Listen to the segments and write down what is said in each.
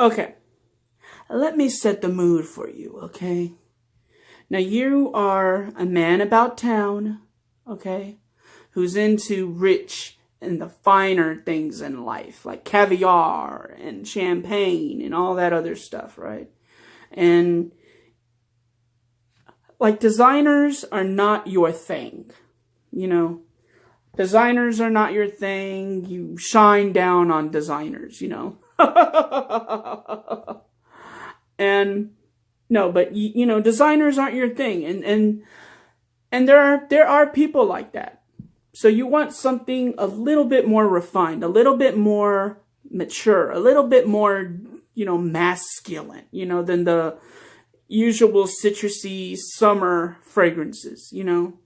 Okay, let me set the mood for you, okay? Now, you are a man about town, okay, who's into rich and the finer things in life, like caviar and champagne and all that other stuff, right? And like designers are not your thing, you know? Designers are not your thing. You shine down on designers, you know? And no, but you know, designers aren't your thing. And there are people like that. So you want something a little bit more refined, a little bit more mature, a little bit more, you know, masculine, you know, than the usual citrusy summer fragrances, you know,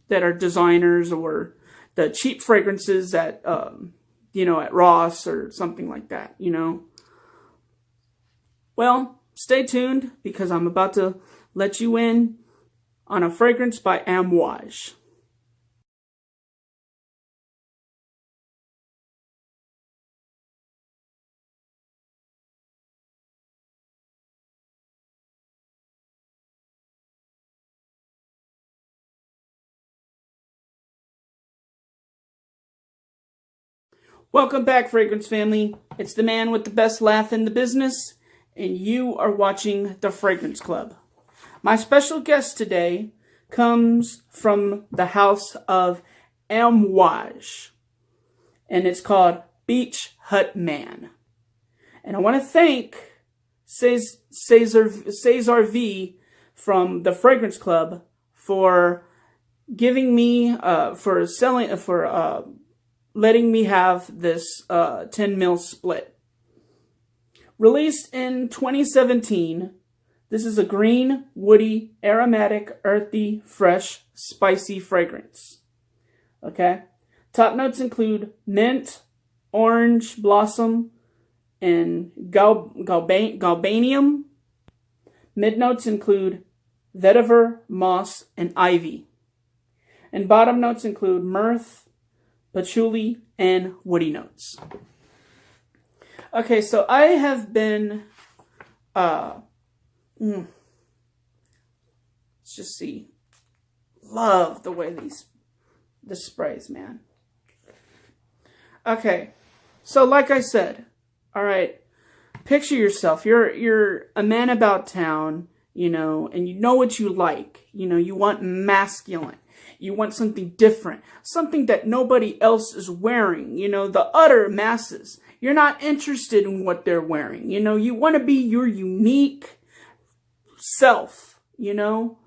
that are designers, or the cheap fragrances at, you know, at Ross or something like that, you know. Well, stay tuned because I'm about to let you in on a fragrance by Amouage. Welcome back, Fragrance Family. It's the man with the best laugh in the business, and you are watching The Fragrance Club. My special guest today comes from the house of Amouage, and it's called Beach Hut Man. And I want to thank Cesar V from The Fragrance Club for giving me, letting me have this 10 mil split. Released in 2017, this is a green, woody, aromatic, earthy, fresh, spicy fragrance. Okay? Top notes include mint, orange blossom, and galbanium. Mid notes include vetiver, moss, and ivy. And bottom notes include myrrh, patchouli, and woody notes. Okay, so I have been, let's just see, love the way this sprays, man. Okay, so like I said, all right, picture yourself, you're a man about town, you know, and you know what you like, you know, you want masculine. You want something different, something that nobody else is wearing, you know, the utter masses. You're not interested in what they're wearing, you know, you want to be your unique self, you know.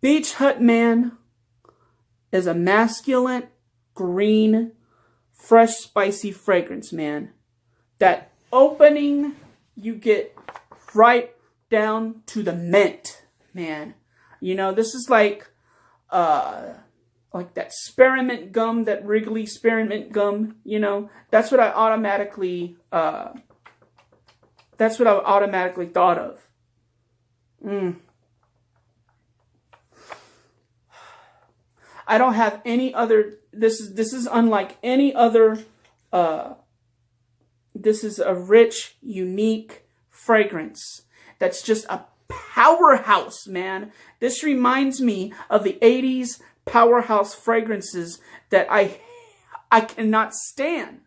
Beach Hut Man is a masculine, green, fresh, spicy fragrance, man. That opening, you get right down to the mint, man. You know, this is like that spearmint gum, that Wrigley spearmint gum, you know, that's what I automatically thought of. I don't have any other, this is unlike any other, this is a rich, unique fragrance that's just a powerhouse, man. This reminds me of the 80s powerhouse fragrances that I cannot stand,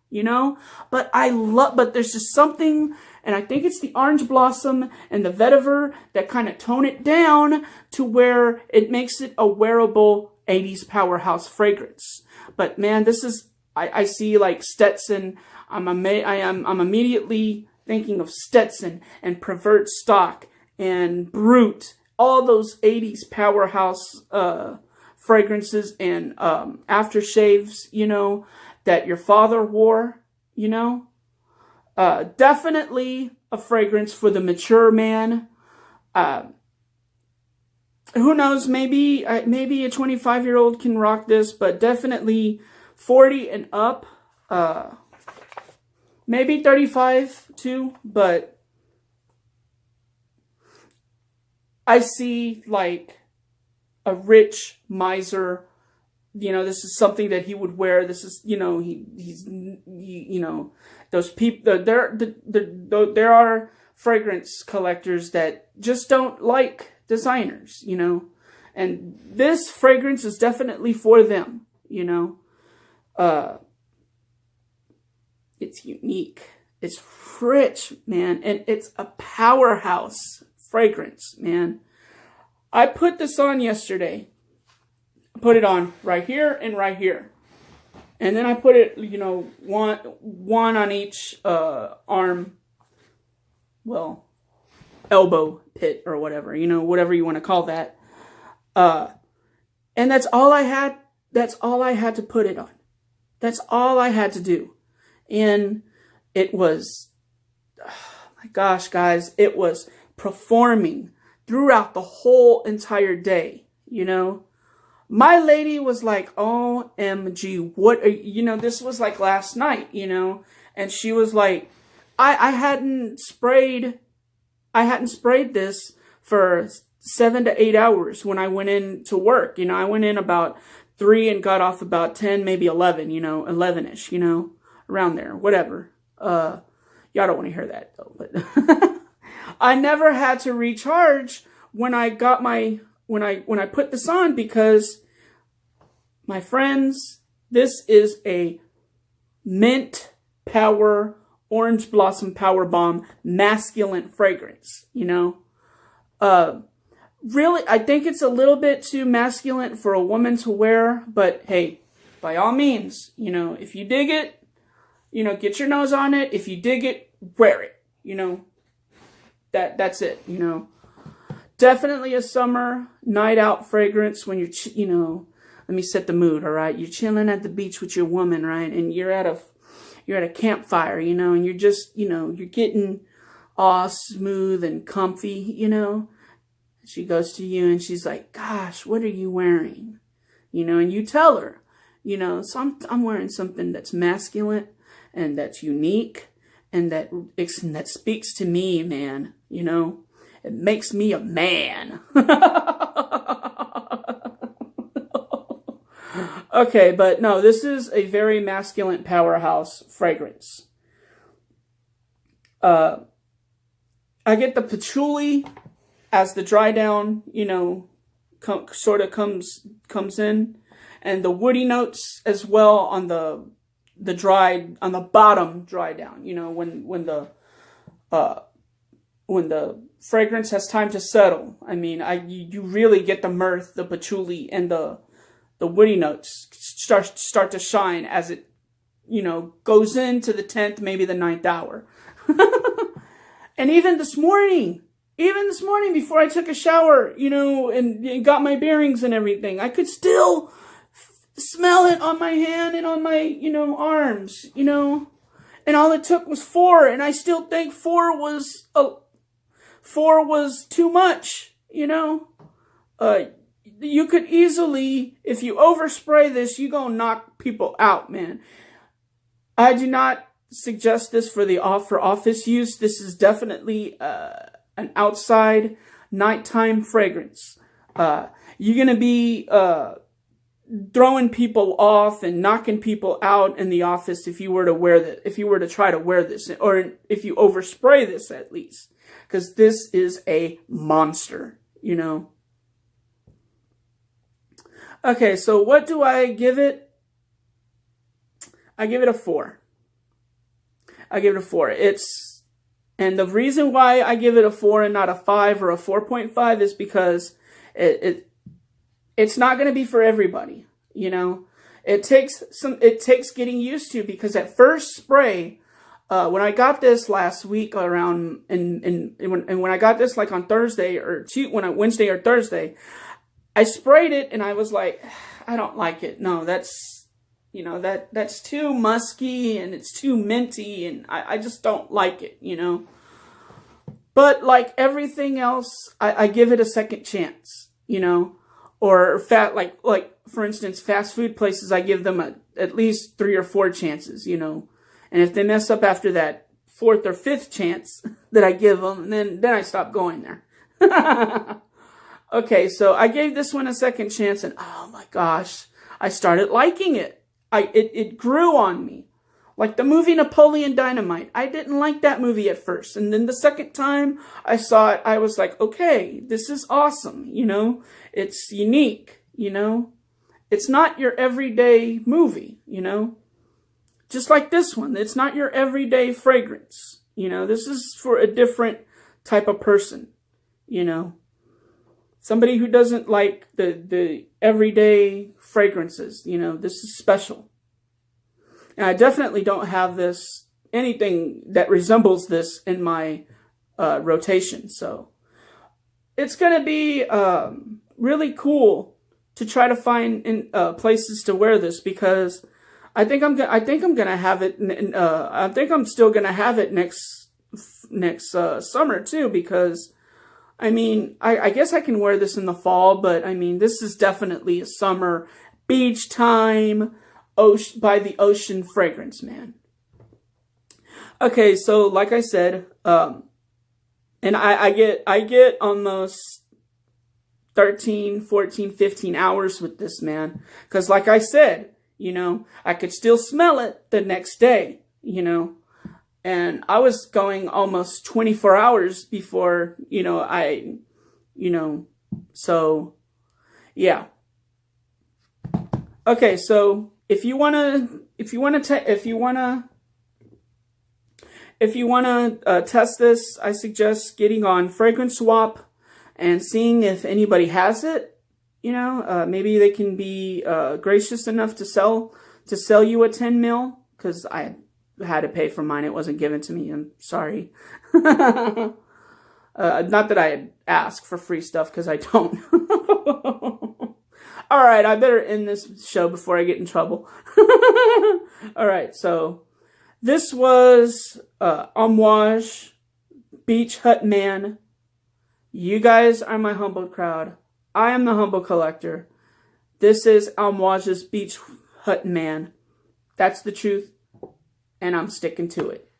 you know? But there's just something, and I think it's the orange blossom and the vetiver that kind of tone it down to where it makes it a wearable 80s powerhouse fragrance. But man, this is, I see like Stetson. I'm immediately thinking of Stetson and Pervert Stock and Brut, all those 80s powerhouse fragrances and aftershaves, you know, that your father wore, you know. Definitely a fragrance for the mature man. Who knows, maybe a 25-year-old can rock this, but definitely 40 and up. Maybe 35 too, but I see like a rich miser this is something that he would wear. This is, those people, there are fragrance collectors that just don't like designers, and this fragrance is definitely for them, it's unique. It's rich, man, and it's a powerhouse fragrance, man. I put this on yesterday. I put it on right here and right here. And then I put it, one on each arm, well, elbow pit or whatever, whatever you want to call that. And that's all I had. That's all I had to put it on. That's all I had to do. And it was, oh my gosh, guys, it was performing throughout the whole entire day, My lady was like, OMG, what, this was like last night, and she was like, I hadn't sprayed this for 7 to 8 hours when I went in to work. I went in about 3 and got off about 10, maybe 11, 11-ish, around there, whatever. Y'all don't want to hear that though, but I never had to recharge when I got when I put this on, because my friends, this is a mint power orange blossom power bomb masculine fragrance, really, I think it's a little bit too masculine for a woman to wear, but hey, by all means, if you dig it, get your nose on it. If you dig it, wear it, that's it, Definitely a summer night out fragrance when you're, let me set the mood, all right? You're chilling at the beach with your woman, right? And you're at a campfire, and you're just, you're getting all smooth and comfy, She goes to you and she's like, gosh, what are you wearing? And you tell her, so I'm wearing something that's masculine and that's unique and that speaks to me, man, It makes me a man. Okay, but no, this is a very masculine powerhouse fragrance. I get the patchouli as the dry down, sort of comes in, and the woody notes as well on the bottom dry down. When the fragrance has time to settle. I mean, you really get the mirth, the patchouli, and the woody notes start to shine as it, goes into the 10th, maybe the 9th hour. And even this morning, before I took a shower, and got my bearings and everything, I could still smell it on my hand and on my, arms, and all it took was 4, and I still think 4 was too much, you could easily, if you overspray this, you gonna knock people out, man. I do not suggest this for office use. This is definitely an outside nighttime fragrance. You're gonna be throwing people off and knocking people out in the office if you were to try to wear this, or if you overspray this at least, because this is a monster, Okay, so what do I give it? I give it a 4. And the reason why I give it a 4 and not a 5 or a 4.5 is because it's not going to be for everybody, It takes getting used to, because at first spray, when I got this last week around, and when I got this like on Thursday or Wednesday or Thursday, I sprayed it and I was like, I don't like it. No, that's too musky and it's too minty, and I just don't like it, But like everything else, I give it a second chance, Or like for instance, fast food places, I give them at least 3 or 4 chances, And if they mess up after that 4th or 5th chance that I give them, then I stop going there. Okay, so I gave this one a second chance, and oh my gosh, I started liking it. It grew on me. Like the movie Napoleon Dynamite. I didn't like that movie at first. And then the second time I saw it, I was like, okay, this is awesome. You know, it's unique, you know. It's not your everyday movie, you know. Just like this one. It's not your everyday fragrance. You know, this is for a different type of person, you know. Somebody who doesn't like the everyday fragrances, you know, this is special. And I definitely don't have anything that resembles this in my rotation. So it's going to be really cool to try to find places to wear this, because I think I'm gonna have it. I think I'm still gonna have it next summer too, because I mean, I guess I can wear this in the fall, but I mean, this is definitely a summer beach time, by the ocean fragrance, man. Okay, so like I said, and I get almost 13, 14, 15 hours with this, man. Because like I said, you know, I could still smell it the next day, you know. And I was going almost 24 hours before, you know, so, yeah. Okay, so if you wanna test this, I suggest getting on Fragrance Swap and seeing if anybody has it. You know, maybe they can be gracious enough to sell you a 10 mil, because I had to pay for mine. It wasn't given to me. I'm sorry. Not that I ask for free stuff, because I don't. All right, I better end this show before I get in trouble. All right, so this was Amouage Beach Hut Man. You guys are my humble crowd. I am the humble collector. This is Amouage's Beach Hut Man. That's the truth, and I'm sticking to it.